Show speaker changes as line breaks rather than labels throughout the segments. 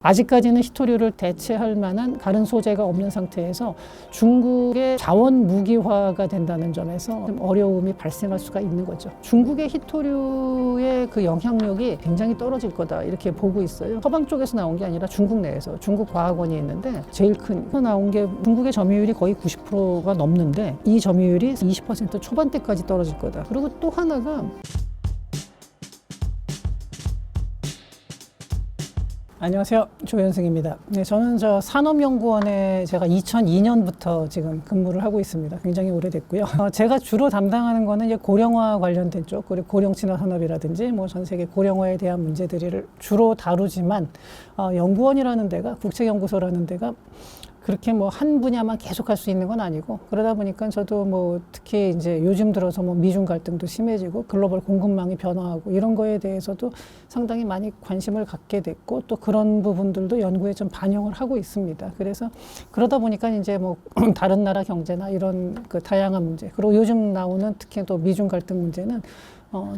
아직까지는 히토류를 대체할 만한 다른 소재가 없는 상태에서 중국의 자원 무기화가 된다는 점에서 좀 어려움이 발생할 수가 있는 거죠. 중국의 히토류의 그 영향력이 굉장히 떨어질 거다 이렇게 보고 있어요. 서방 쪽에서 나온 게 아니라 중국 내에서 중국 과학원이 있는데 제일 큰 나온 게 중국의 점유율이 거의 90%가 넘는데 이 점유율이 20% 초반대까지 떨어질 거다. 그리고 또 하나가 안녕하세요. 조현승입니다. 네, 저는 산업연구원에 제가 2002년부터 지금 근무를 하고 있습니다. 굉장히 오래됐고요. 제가 주로 담당하는 거는 이제 고령화 관련된 쪽, 그리고 고령 친화 산업이라든지 뭐 전 세계 고령화에 대한 문제들을 주로 다루지만 연구원이라는 데가 국책연구소라는 데가 그렇게 뭐 한 분야만 계속 할 수 있는 건 아니고 그러다 보니까 저도 뭐 특히 이제 요즘 들어서 뭐 미중 갈등도 심해지고 글로벌 공급망이 변화하고 이런 거에 대해서도 상당히 많이 관심을 갖게 됐고 또 그런 부분들도 연구에 좀 반영을 하고 있습니다. 그래서 그러다 보니까 이제 뭐 다른 나라 경제나 이런 그 다양한 문제 그리고 요즘 나오는 특히 또 미중 갈등 문제는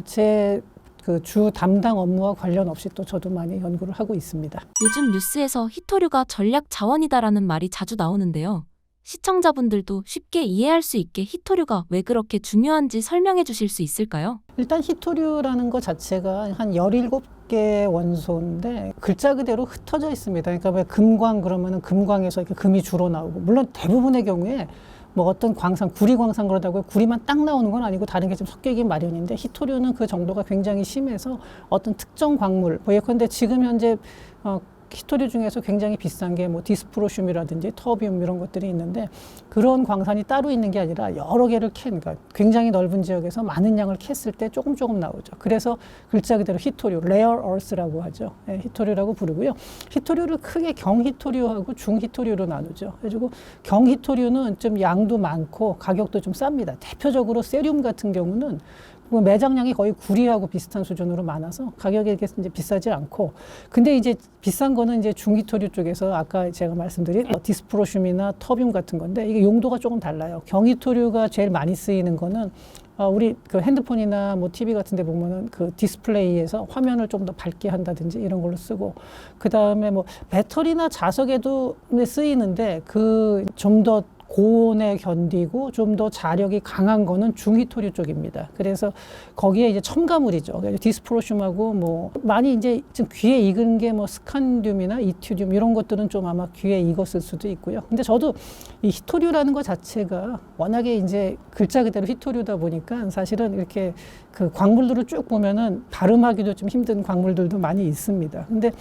제 그 주 담당 업무와 관련 없이 또 저도 많이 연구를 하고 있습니다.
요즘 뉴스에서 히토류가 전략 자원이다라는 말이 자주 나오는데요. 시청자분들도 쉽게 이해할 수 있게 히토류가 왜 그렇게 중요한지 설명해 주실 수 있을까요?
일단 히토류라는 것 자체가 한 17개 원소인데 글자 그대로 흩어져 있습니다. 그러니까 왜 금광 그러면은 금광에서 이렇게 금이 주로 나오고 물론 대부분의 경우에 뭐 어떤 광산, 구리 광산 그러다고 구리만 딱 나오는 건 아니고 다른 게 좀 섞여 있긴 마련인데 히토류는 그 정도가 굉장히 심해서 어떤 특정 광물, 예컨대 지금 현재 히토류 중에서 굉장히 비싼 게 뭐 디스프로슘이라든지 터비움 이런 것들이 있는데 그런 광산이 따로 있는 게 아니라 여러 개를 그러니까 굉장히 넓은 지역에서 많은 양을 캤을 때 조금 나오죠. 그래서 글자 그대로 히토류, 레어 얼스라고 하죠. 네, 히토류라고 부르고요. 히토류를 크게 경히토류하고 중히토류로 나누죠. 그래가지고 경히토류는 좀 양도 많고 가격도 좀 쌉니다. 대표적으로 세륨 같은 경우는 매장량이 거의 구리하고 비슷한 수준으로 많아서 가격이 이제 비싸지 않고 근데 이제 비싼 거는 이제 중히토류 쪽에서 아까 제가 말씀드린 디스프로슘이나 터뷴 같은 건데 이게 용도가 조금 달라요. 경히토류가 제일 많이 쓰이는 거는 우리 그 핸드폰이나 뭐 TV 같은 데 보면은 그 디스플레이에서 화면을 좀 더 밝게 한다든지 이런 걸로 쓰고 그 다음에 뭐 배터리나 자석에도 쓰이는데 그 좀 더 고온에 견디고 좀 더 자력이 강한 거는 중히토류 쪽입니다. 그래서 거기에 이제 첨가물이죠. 디스프로슘하고 뭐 많이 이제 좀 귀에 익은 게 뭐 스칸듐이나 이튜듐 이런 것들은 좀 아마 귀에 익었을 수도 있고요. 근데 저도 이 히토류라는 것 자체가 워낙에 이제 글자 그대로 히토류다 보니까 사실은 이렇게 그 광물들을 쭉 보면은 발음하기도 좀 힘든 광물들도 많이 있습니다. 근데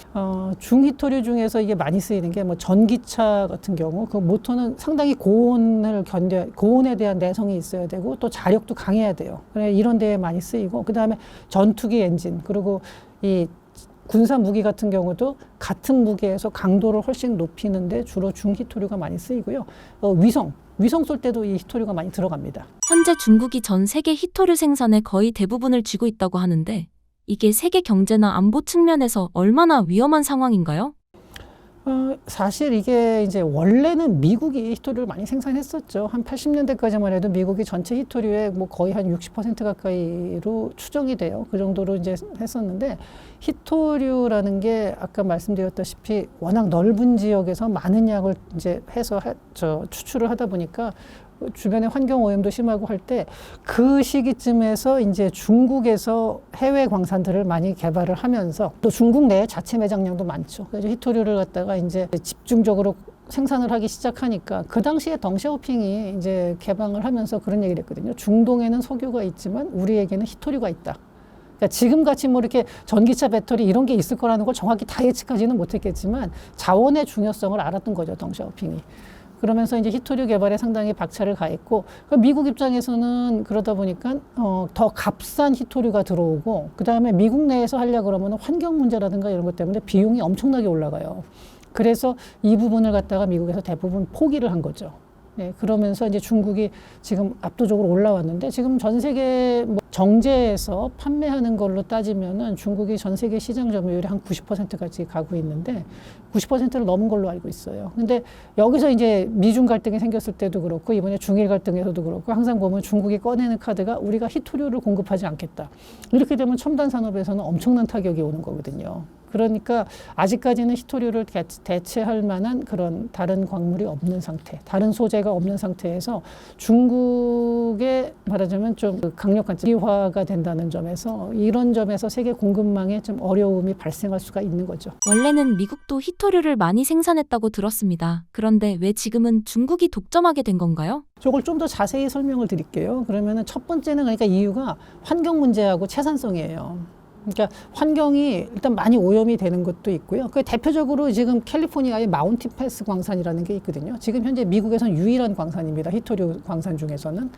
중히토류 중에서 이게 많이 쓰이는 게 뭐 전기차 같은 경우 그 모터는 상당히 고온에 대한 내성이 있어야 되고 또 자력도 강해야 돼요. 이런 데에 많이 쓰이고 그 다음에 전투기 엔진 그리고 이 군사 무기 같은 경우도 같은 무게에서 강도를 훨씬 높이는데 주로 중히토류가 많이 쓰이고요. 위성 쏠 때도 이 히토류가 많이 들어갑니다.
현재 중국이 전 세계 히토류 생산의 거의 대부분을 쥐고 있다고 하는데 이게 세계 경제나 안보 측면에서 얼마나 위험한 상황인가요?
사실 이게 이제 원래는 미국이 히토류를 많이 생산했었죠. 한 80년대까지만 해도 미국이 전체 히토류의 뭐 거의 한 60% 가까이로 추정이 돼요. 그 정도로 이제 했었는데 히토류라는 게 아까 말씀드렸다시피 워낙 넓은 지역에서 많은 양을 이제 해서 추출을 하다 보니까 주변에 환경 오염도 심하고 할 때 그 시기쯤에서 이제 중국에서 해외 광산들을 많이 개발을 하면서 또 중국 내에 자체 매장량도 많죠. 그래서 히토류를 갖다가 이제 집중적으로 생산을 하기 시작하니까 그 당시에 덩샤오핑이 이제 개방을 하면서 그런 얘기를 했거든요. 중동에는 석유가 있지만 우리에게는 히토류가 있다. 그러니까 지금같이 뭐 이렇게 전기차 배터리 이런 게 있을 거라는 걸 정확히 다 예측하지는 못했겠지만 자원의 중요성을 알았던 거죠, 덩샤오핑이. 그러면서 이제 히토류 개발에 상당히 박차를 가했고 미국 입장에서는 그러다 보니까 더 값싼 히토류가 들어오고 그 다음에 미국 내에서 하려고 그러면 환경 문제라든가 이런 것 때문에 비용이 엄청나게 올라가요. 그래서 이 부분을 갖다가 미국에서 대부분 포기를 한 거죠. 네, 그러면서 이제 중국이 지금 압도적으로 올라왔는데 지금 전 세계 뭐 정제해서 판매하는 걸로 따지면은 중국이 전 세계 시장 점유율이 한 90%까지 가고 있는데 90%를 넘은 걸로 알고 있어요. 근데 여기서 이제 미중 갈등이 생겼을 때도 그렇고 이번에 중일 갈등에서도 그렇고 항상 보면 중국이 꺼내는 카드가 우리가 히토류를 공급하지 않겠다. 이렇게 되면 첨단 산업에서는 엄청난 타격이 오는 거거든요. 그러니까 아직까지는 히토류를 대체할 만한 그런 다른 광물이 없는 상태, 다른 소재가 없는 상태에서 중국의 말하자면 좀 강력한 지화가 된다는 점에서 이런 점에서 세계 공급망에 좀 어려움이 발생할 수가 있는 거죠.
원래는 미국도 히토류를 많이 생산했다고 들었습니다. 그런데 왜 지금은 중국이 독점하게 된 건가요?
저걸 좀 더 자세히 설명을 드릴게요. 그러면은 첫 번째는 그러니까 이유가 환경 문제하고 채산성이에요. 그러니까 환경이 일단 많이 오염이 되는 것도 있고요. 그 대표적으로 지금 캘리포니아의 마운틴 패스 광산이라는 게 있거든요. 지금 현재 미국에서는 유일한 광산입니다. 히토류 광산 중에서는.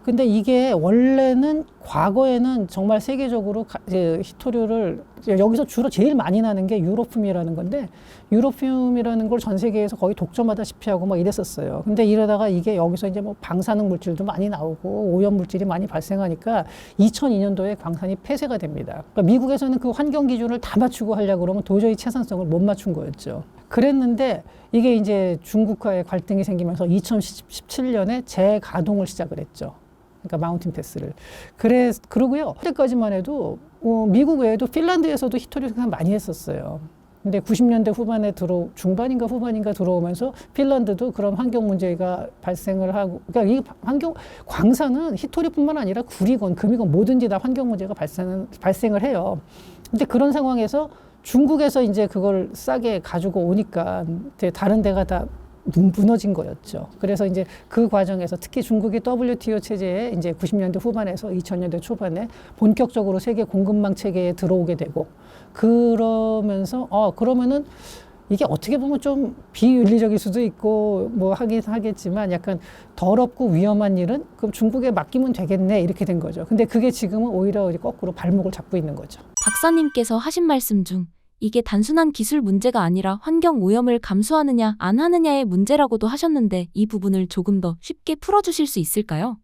근데 이게 원래는 과거에는 정말 세계적으로 히토류를 여기서 주로 제일 많이 나는 게 유로품이라는 건데 유로품이라는 걸 전 세계에서 거의 독점하다시피 하고 막 이랬었어요. 근데 이러다가 이게 여기서 이제 뭐 방사능 물질도 많이 나오고 오염 물질이 많이 발생하니까 2002년도에 광산이 폐쇄가 됩니다. 그러니까 미국에서는 그 환경 기준을 다 맞추고 하려고 그러면 도저히 채산성을 못 맞춘 거였죠. 그랬는데 이게 이제 중국과의 갈등이 생기면서 2017년에 재가동을 시작을 했죠. 그러니까 마운틴 패스를. 그러고요. 그때까지만 해도 미국 외에도 핀란드에서도 히토류 생산 많이 했었어요. 근데 90년대 후반에 중반인가 후반인가 들어오면서 핀란드도 그런 환경 문제가 발생을 하고, 그러니까 이 광산은 히토류뿐만 아니라 구리건, 금이건 뭐든지 다 환경 문제가 발생을 해요. 근데 그런 상황에서 중국에서 이제 그걸 싸게 가지고 오니까 다른 데가 다 무너진 거였죠. 그래서 이제 그 과정에서 특히 중국이 WTO 체제에 이제 90년대 후반에서 2000년대 초반에 본격적으로 세계 공급망 체계에 들어오게 되고 그러면서 그러면은 이게 어떻게 보면 좀 비윤리적일 수도 있고 뭐 하긴 하겠지만 약간 더럽고 위험한 일은 그럼 중국에 맡기면 되겠네 이렇게 된 거죠. 근데 그게 지금은 오히려 거꾸로 발목을 잡고 있는 거죠.
박사님께서 하신 말씀 중 이게 단순한 기술 문제가 아니라 환경 오염을 감수하느냐 안 하느냐의 문제라고도 하셨는데 이 부분을 조금 더 쉽게 풀어주실 수 있을까요?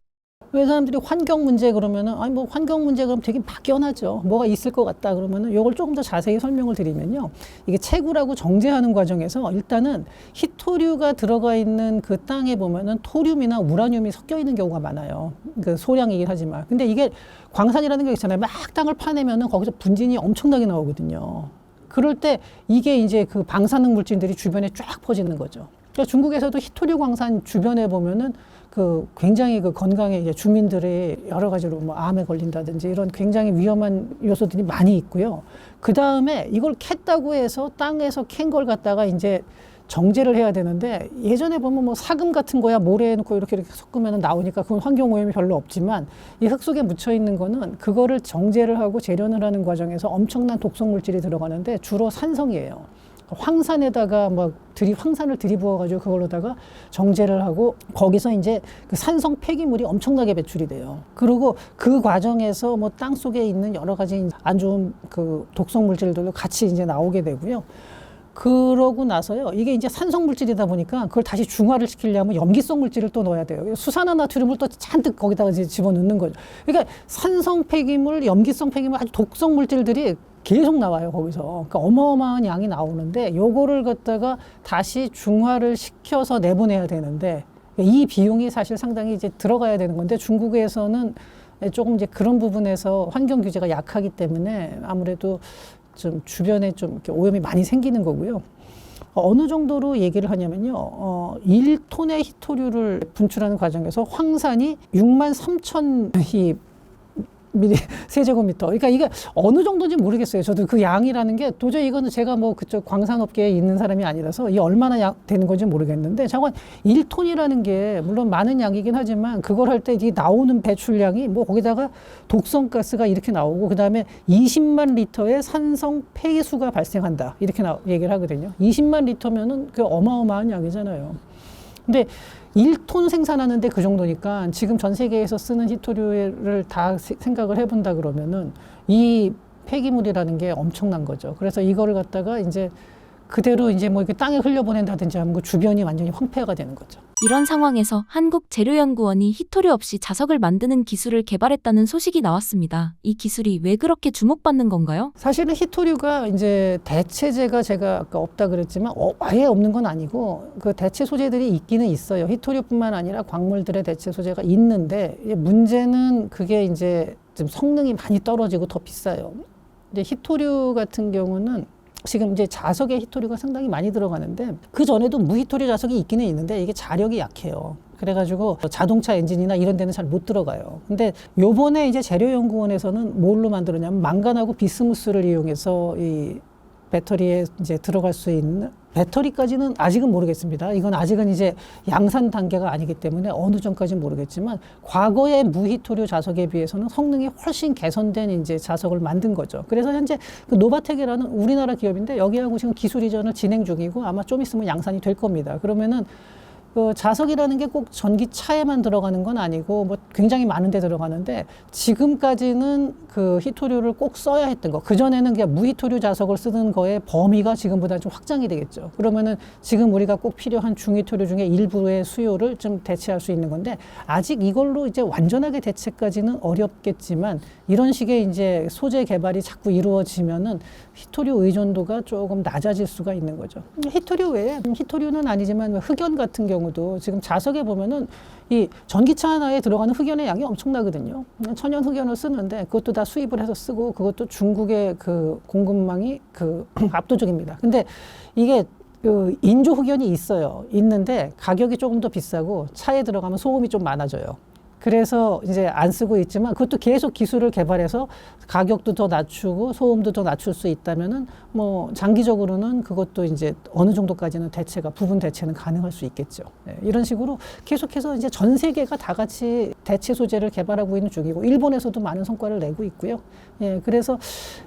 왜 사람들이 환경 문제 그러면은 아니 뭐 환경 문제 그럼 되게 막연하죠. 뭐가 있을 것 같다 그러면은 이걸 조금 더 자세히 설명을 드리면요. 이게 채굴하고 정제하는 과정에서 일단은 히토류가 들어가 있는 그 땅에 보면은 토륨이나 우라늄이 섞여 있는 경우가 많아요. 그 소량이긴 하지만. 근데 이게 광산이라는 게 있잖아요. 막 땅을 파내면은 거기서 분진이 엄청나게 나오거든요. 그럴 때 이게 이제 그 방사능 물질들이 주변에 쫙 퍼지는 거죠. 그러니까 중국에서도 히토류 광산 주변에 보면은 그 굉장히 그 건강에 이제 주민들이 여러 가지로 뭐 암에 걸린다든지 이런 굉장히 위험한 요소들이 많이 있고요. 그 다음에 이걸 캤다고 해서 땅에서 캔 걸 갖다가 이제 정제를 해야 되는데 예전에 보면 뭐 사금 같은 거야 모래에 넣고 이렇게 섞으면 나오니까 그건 환경 오염이 별로 없지만 이 흙 속에 묻혀 있는 거는 그거를 정제를 하고 재련을 하는 과정에서 엄청난 독성 물질이 들어가는데 주로 산성이에요. 황산에다가 막 황산을 들이부어 가지고 그걸로다가 정제를 하고 거기서 이제 그 산성 폐기물이 엄청나게 배출이 돼요. 그리고 그 과정에서 뭐 땅 속에 있는 여러 가지 안 좋은 그 독성 물질들도 같이 이제 나오게 되고요. 그러고 나서요. 이게 이제 산성 물질이다 보니까 그걸 다시 중화를 시키려면 염기성 물질을 또 넣어야 돼요. 수산화나트륨을 또 잔뜩 거기다가 이제 집어넣는 거죠. 그러니까 산성 폐기물, 염기성 폐기물 아주 독성 물질들이 계속 나와요, 거기서. 그러니까 어마어마한 양이 나오는데 요거를 갖다가 다시 중화를 시켜서 내보내야 되는데 이 비용이 사실 상당히 이제 들어가야 되는 건데 중국에서는 조금 이제 그런 부분에서 환경 규제가 약하기 때문에 아무래도 좀 주변에 좀 이렇게 오염이 많이 생기는 거고요. 어느 정도로 얘기를 하냐면요. 1톤의 히토류를 분출하는 과정에서 황산이 6만 3천 세제곱미터. 그러니까 이게 어느 정도인지 모르겠어요. 저도 그 양이라는 게 도저히 이거는 제가 뭐 그쪽 광산업계에 있는 사람이 아니라서 이 얼마나 되는 건지 모르겠는데 잠깐 1톤이라는 게 물론 많은 양이긴 하지만 그걸 할 때 이 나오는 배출량이 뭐 거기다가 독성가스가 이렇게 나오고 그다음에 20만 리터의 산성 폐기수가 발생한다. 이렇게 얘기를 하거든요. 20만 리터면은 그 어마어마한 양이잖아요. 근데 1톤 생산하는데 그 정도니까 지금 전 세계에서 쓰는 히토류를 다 생각을 해본다 그러면은 이 폐기물이라는 게 엄청난 거죠. 그래서 이거를 갖다가 이제 그대로 이제 뭐 이렇게 땅에 흘려보낸다든지 하면 그 주변이 완전히 황폐화가 되는 거죠.
이런 상황에서 한국재료연구원이 희토류 없이 자석을 만드는 기술을 개발했다는 소식이 나왔습니다. 이 기술이 왜 그렇게 주목받는 건가요?
사실은 희토류가 이제 대체제가 제가 아까 없다 그랬지만 아예 없는 건 아니고 그 대체 소재들이 있기는 있어요. 희토류뿐만 아니라 광물들의 대체 소재가 있는데 문제는 그게 이제 좀 성능이 많이 떨어지고 더 비싸요. 이제 희토류 같은 경우는 지금 이제 자석에 희토류가 상당히 많이 들어가는데 그 전에도 무희토류 자석이 있기는 있는데 이게 자력이 약해요. 그래가지고 자동차 엔진이나 이런 데는 잘 못 들어가요. 근데 요번에 이제 재료연구원에서는 뭘로 만들었냐면 망간하고 비스무스를 이용해서 이 배터리에 이제 들어갈 수 있는 배터리까지는 아직은 모르겠습니다. 이건 아직은 이제 양산 단계가 아니기 때문에 어느 정도까지는 모르겠지만 과거의 무희토류 자석에 비해서는 성능이 훨씬 개선된 이제 자석을 만든 거죠. 그래서 현재 그 노바텍이라는 우리나라 기업인데 여기하고 지금 기술 이전을 진행 중이고 아마 좀 있으면 양산이 될 겁니다. 그러면은 그 자석이라는 게 꼭 전기차에만 들어가는 건 아니고 뭐 굉장히 많은 데 들어가는데 지금까지는 그 희토류를 꼭 써야 했던 거. 그전에는 그냥 무희토류 자석을 쓰는 거의 범위가 지금보다 좀 확장이 되겠죠. 그러면은 지금 우리가 꼭 필요한 중희토류 중에 일부의 수요를 좀 대체할 수 있는 건데 아직 이걸로 이제 완전하게 대체까지는 어렵겠지만 이런 식의 이제 소재 개발이 자꾸 이루어지면은 희토류 의존도가 조금 낮아질 수가 있는 거죠. 희토류 외에 희토류는 아니지만 흑연 같은 경우도 지금 자석에 보면은 이 전기차 하나에 들어가는 흑연의 양이 엄청나거든요. 천연 흑연을 쓰는데 그것도 다 수입을 해서 쓰고 그것도 중국의 그 공급망이 그 압도적입니다. 근데 이게 그 인조 흑연이 있어요. 있는데 가격이 조금 더 비싸고 차에 들어가면 소음이 좀 많아져요. 그래서 이제 안 쓰고 있지만 그것도 계속 기술을 개발해서 가격도 더 낮추고 소음도 더 낮출 수 있다면은 뭐 장기적으로는 그것도 이제 어느 정도까지는 대체가 부분 대체는 가능할 수 있겠죠. 네, 이런 식으로 계속해서 이제 전 세계가 다 같이 대체 소재를 개발하고 있는 중이고 일본에서도 많은 성과를 내고 있고요. 예, 그래서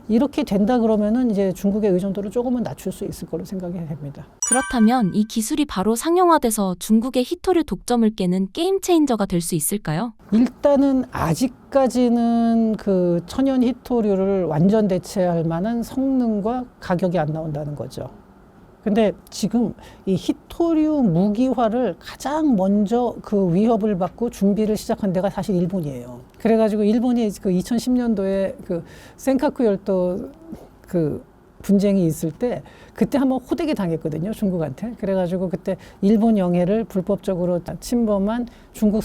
이렇게 된다 그러면은 이제 중국의 의존도를 조금은 낮출 수 있을 거로 생각이 됩니다.
그렇다면 이 기술이 바로 상용화돼서 중국의 희토류 독점을 깨는 게임 체인저가 될 수 있을까요?
일단은 아직까지는 그 천연 희토류를 완전 대체할 만한 성능과 가격이 안 나온다는 거죠. 근데 지금 이 희토류 무기화를 가장 먼저 그 위협을 받고 준비를 시작한 데가 사실 일본이에요. 그래가지고 일본이 그 2010년도에 그 센카쿠 열도 그 분쟁이 있을 때 그때 한번 호되게 당했거든요, 중국한테. 그래가지고 그때 일본 영해를 불법적으로 침범한 중국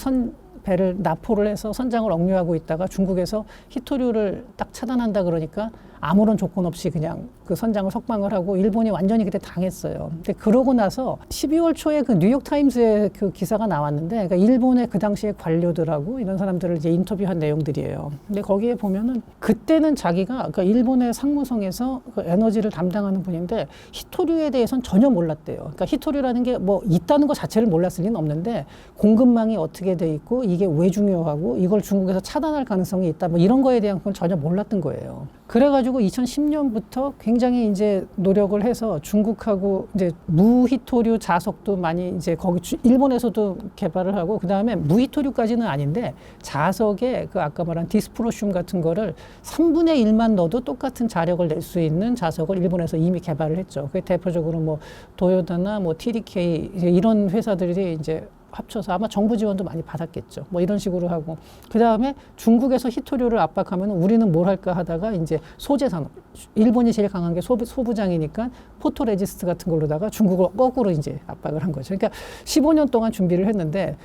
배를 납포를 해서 선장을 억류하고 있다가 중국에서 희토류를 딱 차단한다 그러니까 아무런 조건 없이 그냥 그 선장을 석방을 하고 일본이 완전히 그때 당했어요. 근데 그러고 나서 12월 초에 그 뉴욕타임스에 그 기사가 나왔는데 그러니까 일본의 그 당시에 관료들하고 이런 사람들을 이제 인터뷰한 내용들이에요. 근데 거기에 보면은 그때는 자기가 그러니까 일본의 상무성에서 그 에너지를 담당하는 분인데 희토류에 대해서는 전혀 몰랐대요. 그러니까 희토류라는 게 뭐 있다는 것 자체를 몰랐을 리는 없는데 공급망이 어떻게 돼 있고 이게 왜 중요하고 이걸 중국에서 차단할 가능성이 있다 뭐 이런 거에 대한 건 전혀 몰랐던 거예요. 그래가지고 2010년부터 굉장히 이제 노력을 해서 중국하고 이제 무희토류 자석도 많이 이제 거기 일본에서도 개발을 하고 그 다음에 무희토류까지는 아닌데 자석에 그 아까 말한 디스프로슘 같은 거를 3분의 1만 넣어도 똑같은 자력을 낼 수 있는 자석을 일본에서 이미 개발을 했죠. 그 대표적으로 뭐 도요타나 뭐 TDK 이런 회사들이 이제 합쳐서 아마 정부 지원도 많이 받았겠죠. 뭐 이런 식으로 하고 그 다음에 중국에서 희토류를 압박하면 우리는 뭘 할까 하다가 이제 소재 산업 일본이 제일 강한 게 소부장이니까 포토레지스트 같은 걸로다가 중국을 거꾸로 이제 압박을 한 거죠. 그러니까 15년 동안 준비를 했는데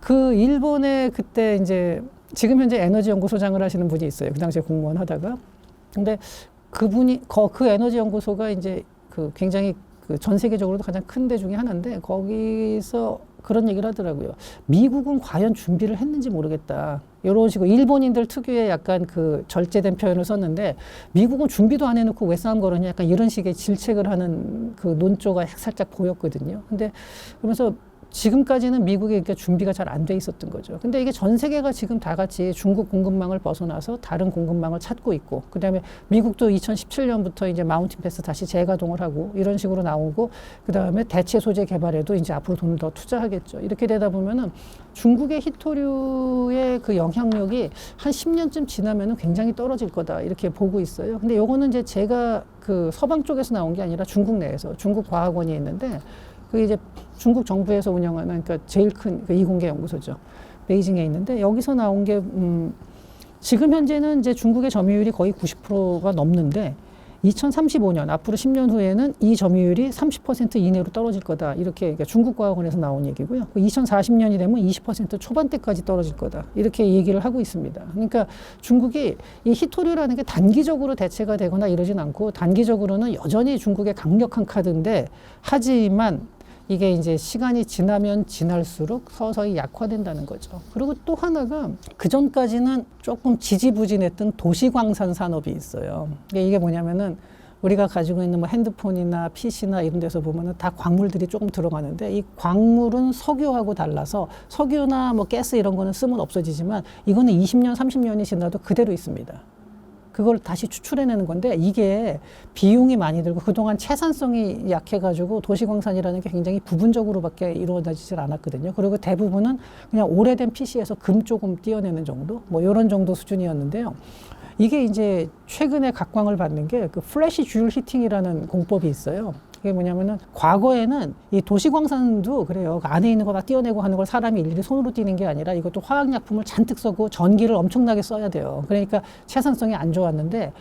그 일본의 그때 이제 지금 현재 에너지 연구소장을 하시는 분이 있어요. 그 당시에 공무원 하다가 근데 그분이 그 에너지 연구소가 이제 그 굉장히 그 전 세계적으로도 가장 큰 데 중에 하나인데 거기서 그런 얘기를 하더라고요. 미국은 과연 준비를 했는지 모르겠다. 이런 식으로 일본인들 특유의 약간 그 절제된 표현을 썼는데 미국은 준비도 안 해놓고 왜 싸움 걸었냐 약간 이런 식의 질책을 하는 그 논조가 살짝 보였거든요. 근데 그러면서 지금까지는 미국이 이렇게 준비가 잘 안 돼 있었던 거죠. 근데 이게 전 세계가 지금 다 같이 중국 공급망을 벗어나서 다른 공급망을 찾고 있고, 그다음에 미국도 2017년부터 이제 마운틴 패스 다시 재가동을 하고 이런 식으로 나오고, 그다음에 대체 소재 개발에도 이제 앞으로 돈을 더 투자하겠죠. 이렇게 되다 보면은 중국의 히토류의 그 영향력이 한 10년쯤 지나면은 굉장히 떨어질 거다 이렇게 보고 있어요. 근데 요거는 이제 제가 그 서방 쪽에서 나온 게 아니라 중국 내에서, 중국 과학원이 있는데 그 이제 중국 정부에서 운영하는 그러니까 제일 큰 그 이공계 연구소죠. 베이징에 있는데 여기서 나온 게 지금 현재는 이제 중국의 점유율이 거의 90%가 넘는데 2035년 앞으로 10년 후에는 이 점유율이 30% 이내로 떨어질 거다. 이렇게 그러니까 중국 과학원에서 나온 얘기고요. 2040년이 되면 20% 초반대까지 떨어질 거다. 이렇게 얘기를 하고 있습니다. 그러니까 중국이 이 히토류라는 게 단기적으로 대체가 되거나 이러진 않고 단기적으로는 여전히 중국의 강력한 카드인데, 하지만 이게 이제 시간이 지나면 지날수록 서서히 약화된다는 거죠. 그리고 또 하나가 그전까지는 조금 지지부진했던 도시광산 산업이 있어요. 이게 뭐냐면은 우리가 가지고 있는 뭐 핸드폰이나 PC나 이런 데서 보면은 다 광물들이 조금 들어가는데, 이 광물은 석유하고 달라서 석유나 뭐 가스 이런 거는 쓰면 없어지지만 이거는 20년, 30년이 지나도 그대로 있습니다. 그걸 다시 추출해내는 건데 이게 비용이 많이 들고 그동안 채산성이 약해가지고 도시광산이라는 게 굉장히 부분적으로밖에 이루어지질 않았거든요. 그리고 대부분은 그냥 오래된 PC에서 금 조금 띄어내는 정도, 뭐 이런 정도 수준이었는데요. 이게 이제 최근에 각광을 받는 게 그 플래시 줄 히팅이라는 공법이 있어요. 그게 뭐냐면은 과거에는 이 도시광산도 그래요. 그 안에 있는 거 막 띄어내고 하는 걸 사람이 일일이 손으로 띄는 게 아니라 이것도 화학약품을 잔뜩 써고 전기를 엄청나게 써야 돼요. 그러니까 채산성이 안 좋았는데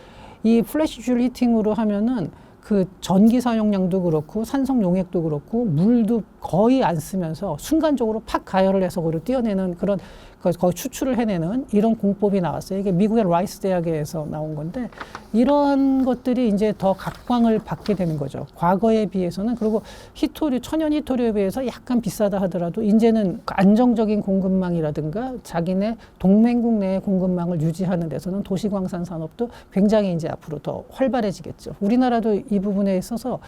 이 플래시 줄 히팅으로 하면은 그 전기 사용량도 그렇고 산성 용액도 그렇고 물도 거의 안 쓰면서 순간적으로 팍 가열을 해서 그걸 띄어내는 그런 거의 추출을 해내는 이런 공법이 나왔어요. 이게 미국의 라이스 대학에서 나온 건데 이런 것들이 이제 더 각광을 받게 되는 거죠. 과거에 비해서는. 그리고 히토류, 천연 히토류에 비해서 약간 비싸다 하더라도 이제는 안정적인 공급망이라든가 자기네 동맹국 내의 공급망을 유지하는 데서는 도시광산 산업도 굉장히 이제 앞으로 더 활발해지겠죠. 우리나라도 이 부분에 있어서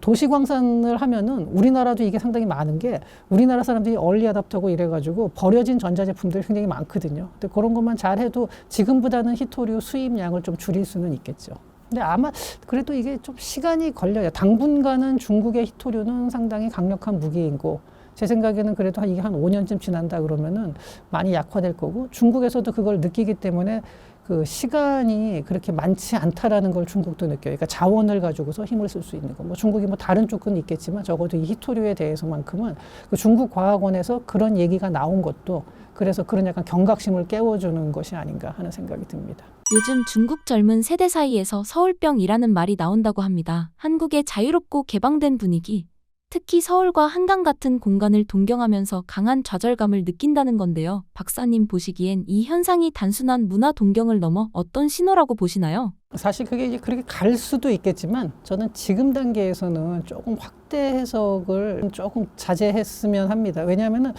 도시광산을 하면은 우리나라도 이게 상당히 많은 게 우리나라 사람들이 얼리 어답터고 이래가지고 버려진 전자제품들이 굉장히 많거든요. 근데 그런 것만 잘해도 지금보다는 히토류 수입량을 좀 줄일 수는 있겠죠. 근데 아마 그래도 이게 좀 시간이 걸려요. 당분간은 중국의 히토류는 상당히 강력한 무기이고 제 생각에는 그래도 이게 한 5년쯤 지난다 그러면은 많이 약화될 거고 중국에서도 그걸 느끼기 때문에 그 시간이 그렇게 많지 않다라는 걸 중국도 느껴요. 그러니까 자원을 가지고서 힘을 쓸 수 있는 거. 뭐 중국이 뭐 다른 쪽은 있겠지만 적어도 이 히토류에 대해서만큼은 그 중국 과학원에서 그런 얘기가 나온 것도 그래서 그런 약간 경각심을 깨워주는 것이 아닌가 하는 생각이 듭니다.
요즘 중국 젊은 세대 사이에서 서울병이라는 말이 나온다고 합니다. 한국의 자유롭고 개방된 분위기, 특히 서울과 한강 같은 공간을 동경하면서 강한 좌절감을 느낀다는 건데요. 박사님 보시기엔 이 현상이 단순한 문화 동경을 넘어 어떤 신호라고 보시나요?
사실 그게 이제 그렇게 갈 수도 있겠지만 저는 지금 단계에서는 조금 확대 해석을 조금 자제했으면 합니다. 왜냐하면은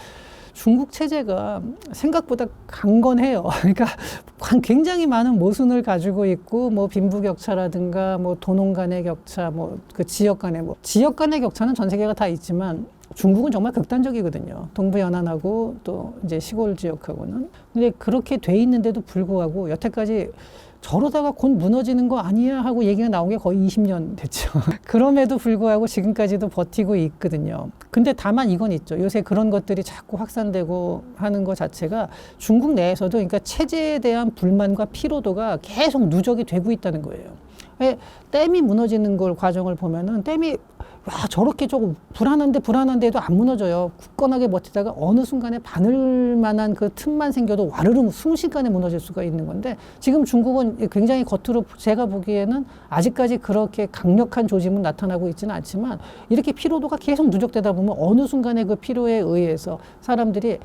중국 체제가 생각보다 강건해요. 그러니까 굉장히 많은 모순을 가지고 있고 뭐 빈부격차라든가 뭐 도농 간의 격차, 뭐 그 지역 간의 격차는 전 세계가 다 있지만 중국은 정말 극단적이거든요. 동부연안하고 또 이제 시골 지역하고는. 근데 그렇게 돼 있는데도 불구하고 여태까지 저러다가 곧 무너지는 거 아니야 하고 얘기가 나온 게 거의 20년 됐죠. 그럼에도 불구하고 지금까지도 버티고 있거든요. 근데 다만 이건 있죠. 요새 그런 것들이 자꾸 확산되고 하는 것 자체가 중국 내에서도 그러니까 체제에 대한 불만과 피로도가 계속 누적이 되고 있다는 거예요. 댐이 무너지는 걸 과정을 보면은 댐이 와 저렇게 조금 불안한데도 안 무너져요. 굳건하게 버티다가 어느 순간에 바늘만한 그 틈만 생겨도 와르르 순식간에 무너질 수가 있는 건데 지금 중국은 굉장히 겉으로 제가 보기에는 아직까지 그렇게 강력한 조짐은 나타나고 있지는 않지만 이렇게 피로도가 계속 누적되다 보면 어느 순간에 그 피로에 의해서 사람들이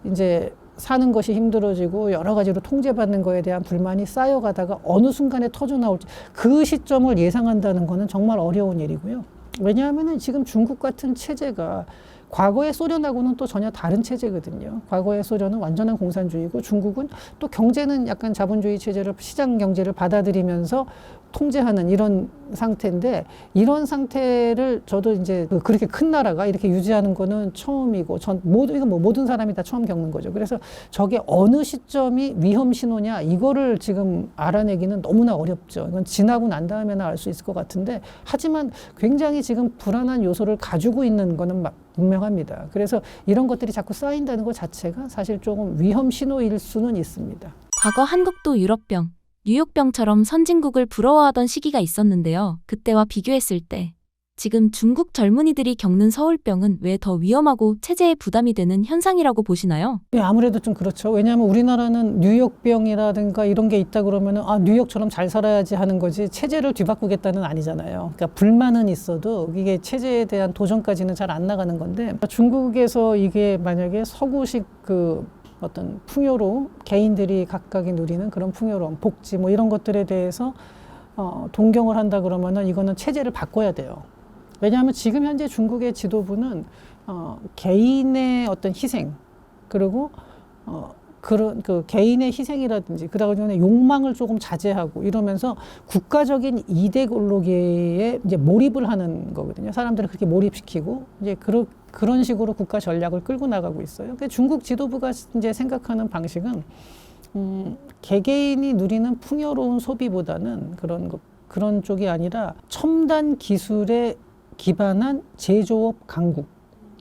이제 사는 것이 힘들어지고 여러 가지로 통제받는 거에 대한 불만이 쌓여가다가 어느 순간에 터져나올지 그 시점을 예상한다는 거는 정말 어려운 일이고요. 왜냐하면은 지금 중국 같은 체제가 과거의 소련하고는 또 전혀 다른 체제거든요. 과거의 소련은 완전한 공산주의고 중국은 또 경제는 약간 자본주의 체제를 시장 경제를 받아들이면서 통제하는 이런 상태인데 이런 상태를 저도 이제 그렇게 큰 나라가 이렇게 유지하는 거는 처음이고 이건 뭐 모든 사람이 다 처음 겪는 거죠. 그래서 저게 어느 시점이 위험 신호냐 이거를 지금 알아내기는 너무나 어렵죠. 이건 지나고 난 다음에나 알 수 있을 것 같은데 하지만 굉장히 지금 불안한 요소를 가지고 있는 거는 분명합니다. 그래서 이런 것들이 자꾸 쌓인다는 것 자체가 사실 조금 위험 신호일 수는 있습니다.
과거 한국도 유럽병, 뉴욕병처럼 선진국을 부러워하던 시기가 있었는데요. 그때와 비교했을 때 지금 중국 젊은이들이 겪는 서울병은 왜 더 위험하고 체제에 부담이 되는 현상이라고 보시나요?
예, 아무래도 좀 그렇죠. 왜냐하면 우리나라는 뉴욕병이라든가 이런 게 있다 그러면은 뉴욕처럼 잘 살아야지 하는 거지 체제를 뒤바꾸겠다는 아니잖아요. 그러니까 불만은 있어도 이게 체제에 대한 도전까지는 잘 안 나가는 건데 중국에서 이게 만약에 서구식 어떤 풍요로움, 개인들이 각각이 누리는 그런 풍요로움, 복지 뭐 이런 것들에 대해서 동경을 한다 그러면은 이거는 체제를 바꿔야 돼요. 왜냐하면 지금 현재 중국의 지도부는 개인의 어떤 희생 그리고 그런 개인의 희생이라든지 그다음에 욕망을 조금 자제하고 이러면서 국가적인 이데올로기에 이제 몰입을 하는 거거든요. 사람들을 그렇게 몰입시키고 이제 그런 식으로 국가 전략을 끌고 나가고 있어요. 근데 중국 지도부가 이제 생각하는 방식은 개개인이 누리는 풍요로운 소비보다는 그런 쪽이 아니라 첨단 기술에 기반한 제조업 강국.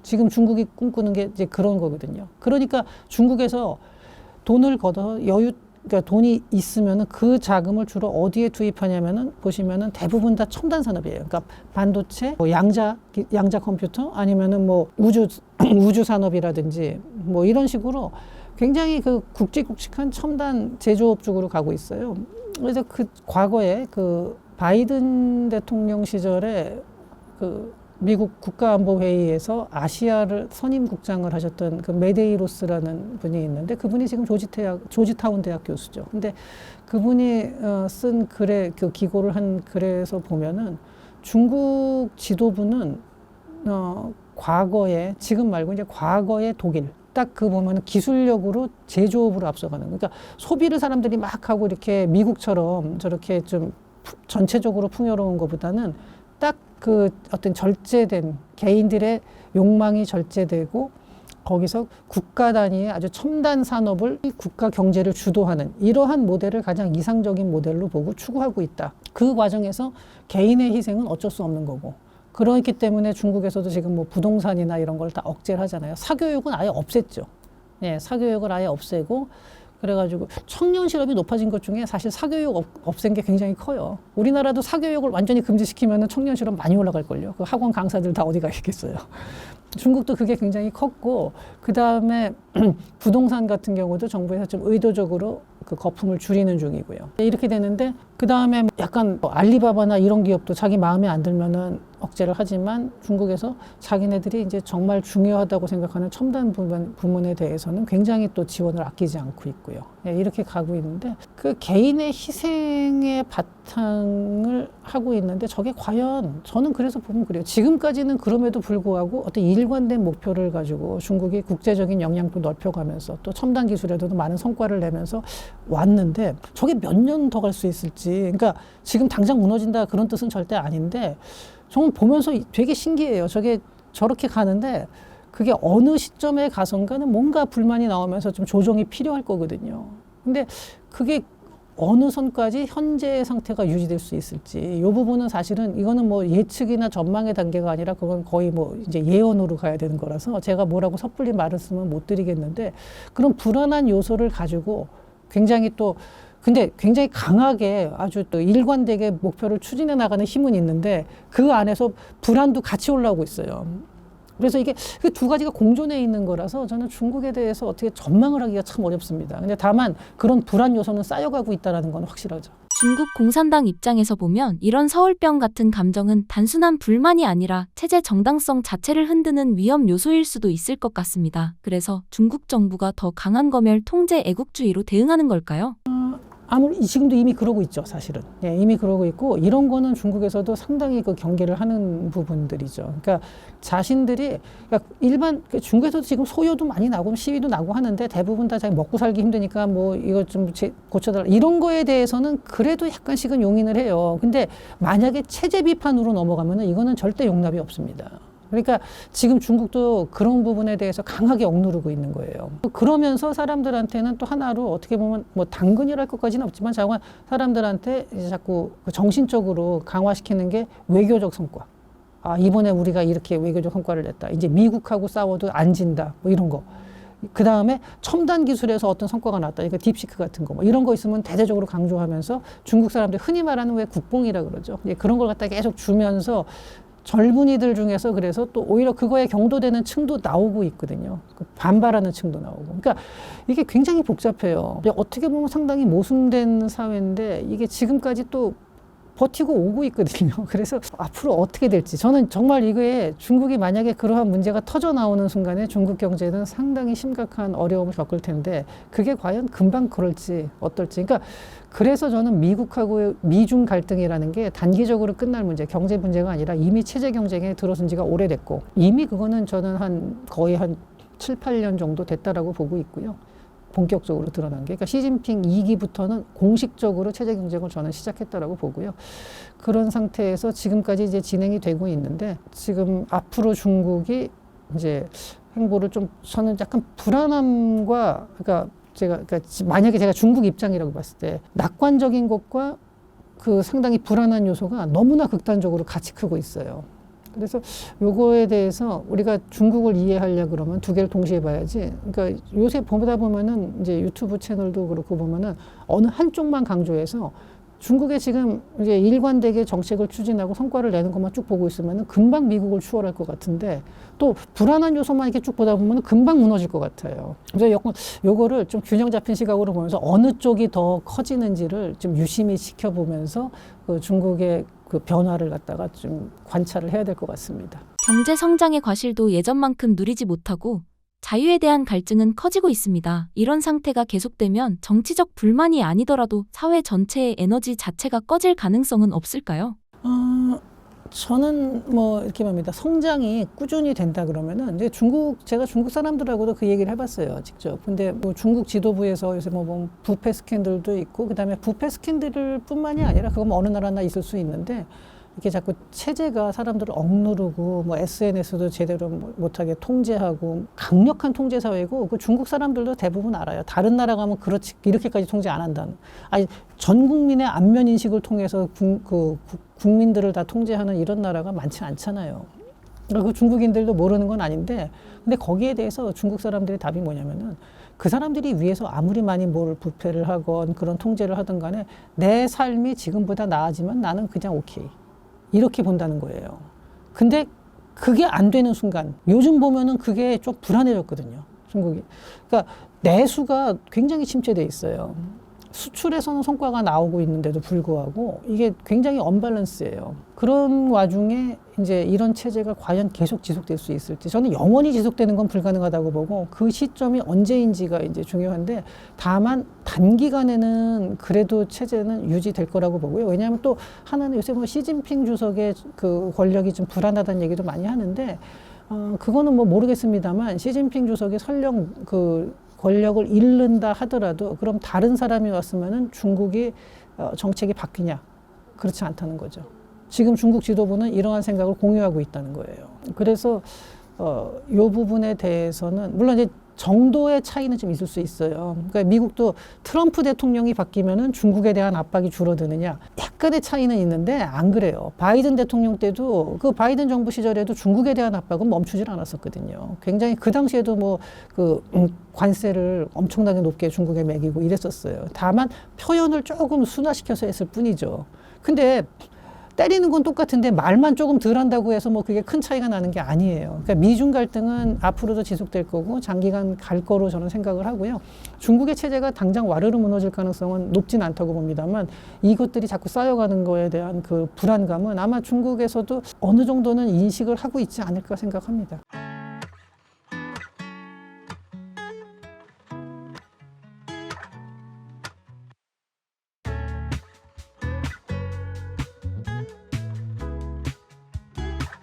지금 중국이 꿈꾸는 게 이제 그런 거거든요. 그러니까 중국에서 돈을 걷어 그러니까 돈이 있으면은 그 자금을 주로 어디에 투입하냐면은 보시면은 대부분 다 첨단 산업이에요. 그러니까 반도체, 뭐 양자 컴퓨터 아니면은 뭐 우주 산업이라든지 뭐 이런 식으로 굉장히 굵직굵직한 첨단 제조업 쪽으로 가고 있어요. 그래서 과거에 바이든 대통령 시절에 미국 국가안보회의에서 아시아를 선임국장을 하셨던 메데이로스라는 분이 있는데 그분이 지금 조지타운 대학 교수죠. 근데 그분이 쓴 글에 기고를 한 글에서 보면은 중국 지도부는 과거에 지금 말고 이제 과거의 독일 딱 보면은 기술력으로 제조업으로 앞서가는 그러니까 소비를 사람들이 막 하고 이렇게 미국처럼 저렇게 좀 전체적으로 풍요로운 것보다는 딱 어떤 절제된 개인들의 욕망이 절제되고 거기서 국가 단위의 아주 첨단 산업을 국가 경제를 주도하는 이러한 모델을 가장 이상적인 모델로 보고 추구하고 있다. 그 과정에서 개인의 희생은 어쩔 수 없는 거고 그렇기 때문에 중국에서도 지금 뭐 부동산이나 이런 걸 다 억제를 하잖아요. 사교육은 아예 없앴죠. 예, 사교육을 아예 없애고 그래가지고 청년 실업이 높아진 것 중에 사실 사교육 없앤 게 굉장히 커요. 우리나라도 사교육을 완전히 금지시키면 청년 실업 많이 올라갈걸요. 그 학원 강사들 다 어디 가시겠어요. 중국도 그게 굉장히 컸고 그다음에 부동산 같은 경우도 정부에서 좀 의도적으로 거품을 줄이는 중이고요. 이렇게 되는데 그다음에 약간 알리바바나 이런 기업도 자기 마음에 안 들면은 억제를 하지만 중국에서 자기네들이 이제 정말 중요하다고 생각하는 첨단 부문에 대해서는 굉장히 또 지원을 아끼지 않고 있고요. 네, 이렇게 가고 있는데 개인의 희생의 바탕을 하고 있는데 저게 과연 저는 그래서 보면 그래요. 지금까지는 그럼에도 불구하고 어떤 일관된 목표를 가지고 중국이 국제적인 영향도 넓혀가면서 또 첨단 기술에도 많은 성과를 내면서 왔는데 저게 몇 년 더 갈 수 있을지 그러니까 지금 당장 무너진다 그런 뜻은 절대 아닌데 정말 보면서 되게 신기해요. 저게 저렇게 가는데 그게 어느 시점에 가선가는 뭔가 불만이 나오면서 좀 조정이 필요할 거거든요. 근데 그게 어느 선까지 현재의 상태가 유지될 수 있을지 이 부분은 사실은 이거는 뭐 예측이나 전망의 단계가 아니라 그건 거의 뭐 이제 예언으로 가야 되는 거라서 제가 뭐라고 섣불리 말을 쓰면 못 드리겠는데 그런 불안한 요소를 가지고 굉장히 또 근데 굉장히 강하게 아주 또 일관되게 목표를 추진해 나가는 힘은 있는데 그 안에서 불안도 같이 올라오고 있어요. 그래서 이게 그 두 가지가 공존해 있는 거라서 저는 중국에 대해서 어떻게 전망을 하기가 참 어렵습니다. 근데 다만 그런 불안 요소는 쌓여가고 있다는 건 확실하죠.
중국 공산당 입장에서 보면 이런 서울병 같은 감정은 단순한 불만이 아니라 체제 정당성 자체를 흔드는 위험 요소일 수도 있을 것 같습니다. 그래서 중국 정부가 더 강한 검열 통제 애국주의로 대응하는 걸까요?
지금도 이미 그러고 있죠, 사실은. 예, 이미 그러고 있고, 이런 거는 중국에서도 상당히 그 경계를 하는 부분들이죠. 그러니까 자신들이, 중국에서도 지금 소요도 많이 나고 시위도 나고 하는데 대부분 다 자기 먹고 살기 힘드니까 뭐 이거 좀 고쳐달라. 이런 거에 대해서는 그래도 약간씩은 용인을 해요. 근데 만약에 체제 비판으로 넘어가면은 이거는 절대 용납이 없습니다. 그러니까 지금 중국도 그런 부분에 대해서 강하게 억누르고 있는 거예요. 그러면서 사람들한테는 또 하나로 어떻게 보면 뭐 당근이랄 것까지는 없지만 사람들한테 이제 자꾸 정신적으로 강화시키는 게 외교적 성과. 이번에 우리가 이렇게 외교적 성과를 냈다. 이제 미국하고 싸워도 안 진다. 뭐 이런 거. 그 다음에 첨단 기술에서 어떤 성과가 났다. 그러니까 딥시크 같은 거. 뭐 이런 거 있으면 대대적으로 강조하면서 중국 사람들 흔히 말하는 왜 국뽕이라 그러죠. 그런 걸 갖다 계속 주면서 젊은이들 중에서 그래서 또 오히려 그거에 경도되는 층도 나오고 있거든요. 반발하는 층도 나오고. 그러니까 이게 굉장히 복잡해요. 어떻게 보면 상당히 모순된 사회인데 이게 지금까지 또 버티고 오고 있거든요. 그래서 앞으로 어떻게 될지 저는 정말 이거에 중국이 만약에 그러한 문제가 터져 나오는 순간에 중국 경제는 상당히 심각한 어려움을 겪을 텐데 그게 과연 금방 그럴지 어떨지. 그러니까 그래서 저는 미국하고 미중 갈등이라는 게 단기적으로 끝날 문제, 경제 문제가 아니라 이미 체제 경쟁에 들어선 지가 오래됐고 이미 그거는 저는 거의 한 7, 8년 정도 됐다라고 보고 있고요. 본격적으로 드러난 게. 그러니까 시진핑 2기부터는 공식적으로 체제 경쟁을 저는 시작했다라고 보고요. 그런 상태에서 지금까지 이제 진행이 되고 있는데 지금 앞으로 중국이 이제 행보를 좀 저는 약간 불안함과 그러니까 만약에 제가 중국 입장이라고 봤을 때 낙관적인 것과 그 상당히 불안한 요소가 너무나 극단적으로 같이 크고 있어요. 그래서 요거에 대해서 우리가 중국을 이해하려 그러면 두 개를 동시에 봐야지. 그러니까 요새 보다 보면은 이제 유튜브 채널도 그렇고 보면은 어느 한쪽만 강조해서 중국의 지금 이제 일관되게 정책을 추진하고 성과를 내는 것만 쭉 보고 있으면은 금방 미국을 추월할 것 같은데 또 불안한 요소만 이렇게 쭉 보다 보면은 금방 무너질 것 같아요. 그래서 요거를 좀 균형 잡힌 시각으로 보면서 어느 쪽이 더 커지는지를 좀 유심히 지켜보면서 그 중국의 그 변화를 갖다가 좀 관찰을 해야 될 것 같습니다.
경제 성장의 과실도 예전만큼 누리지 못하고 자유에 대한 갈증은 커지고 있습니다. 이런 상태가 계속되면 정치적 불만이 아니더라도 사회 전체의 에너지 자체가 꺼질 가능성은 없을까요?
저는 뭐 이렇게 봅니다. 성장이 꾸준히 된다 그러면은 이제 제가 중국 사람들하고도 그 얘기를 해봤어요, 직접. 근데 뭐 중국 지도부에서 요새 뭐 부패 스캔들도 있고 그다음에 부패 스캔들뿐만이 아니라 그건 뭐 어느 나라나 있을 수 있는데 이렇게 자꾸 체제가 사람들을 억누르고 뭐 SNS도 제대로 못하게 통제하고 강력한 통제 사회고 그 중국 사람들도 대부분 알아요. 다른 나라 가면 그렇지 이렇게까지 통제 안 한다는. 아니 전 국민의 안면 인식을 통해서 국민들을 다 통제하는 이런 나라가 많지 않잖아요. 그 중국인들도 모르는 건 아닌데 근데 거기에 대해서 중국 사람들의 답이 뭐냐면은 그 사람들이 위에서 아무리 많이 뭘 부패를 하건 그런 통제를 하든 간에 내 삶이 지금보다 나아지면 나는 그냥 오케이. 이렇게 본다는 거예요. 근데 그게 안 되는 순간, 요즘 보면은 그게 좀 불안해졌거든요, 중국이. 그러니까 내수가 굉장히 침체돼 있어요. 수출에서는 성과가 나오고 있는데도 불구하고 이게 굉장히 언밸런스예요. 그런 와중에 이제 이런 체제가 과연 계속 지속될 수 있을지 저는 영원히 지속되는 건 불가능하다고 보고 그 시점이 언제인지가 이제 중요한데 다만 단기간에는 그래도 체제는 유지될 거라고 보고요. 왜냐하면 또 하나는 요새 뭐 시진핑 주석의 그 권력이 좀 불안하다는 얘기도 많이 하는데 그거는 뭐 모르겠습니다만 시진핑 주석이 설령 그 권력을 잃는다 하더라도 그럼 다른 사람이 왔으면은 중국이 정책이 바뀌냐? 그렇지 않다는 거죠. 지금 중국 지도부는 이러한 생각을 공유하고 있다는 거예요. 그래서 이 부분에 대해서는 물론 이제 정도의 차이는 좀 있을 수 있어요. 그러니까 미국도 트럼프 대통령이 바뀌면은 중국에 대한 압박이 줄어드느냐 약간의 차이는 있는데 안 그래요. 바이든 대통령 때도 그 바이든 정부 시절에도 중국에 대한 압박은 멈추질 않았었거든요. 굉장히 그 당시에도 뭐 그 관세를 엄청나게 높게 중국에 매기고 이랬었어요. 다만 표현을 조금 순화시켜서 했을 뿐이죠. 근데 때리는 건 똑같은데 말만 조금 덜 한다고 해서 뭐 그게 큰 차이가 나는 게 아니에요. 그러니까 미중 갈등은 앞으로도 지속될 거고 장기간 갈 거로 저는 생각을 하고요. 중국의 체제가 당장 와르르 무너질 가능성은 높진 않다고 봅니다만 이것들이 자꾸 쌓여가는 거에 대한 그 불안감은 아마 중국에서도 어느 정도는 인식을 하고 있지 않을까 생각합니다.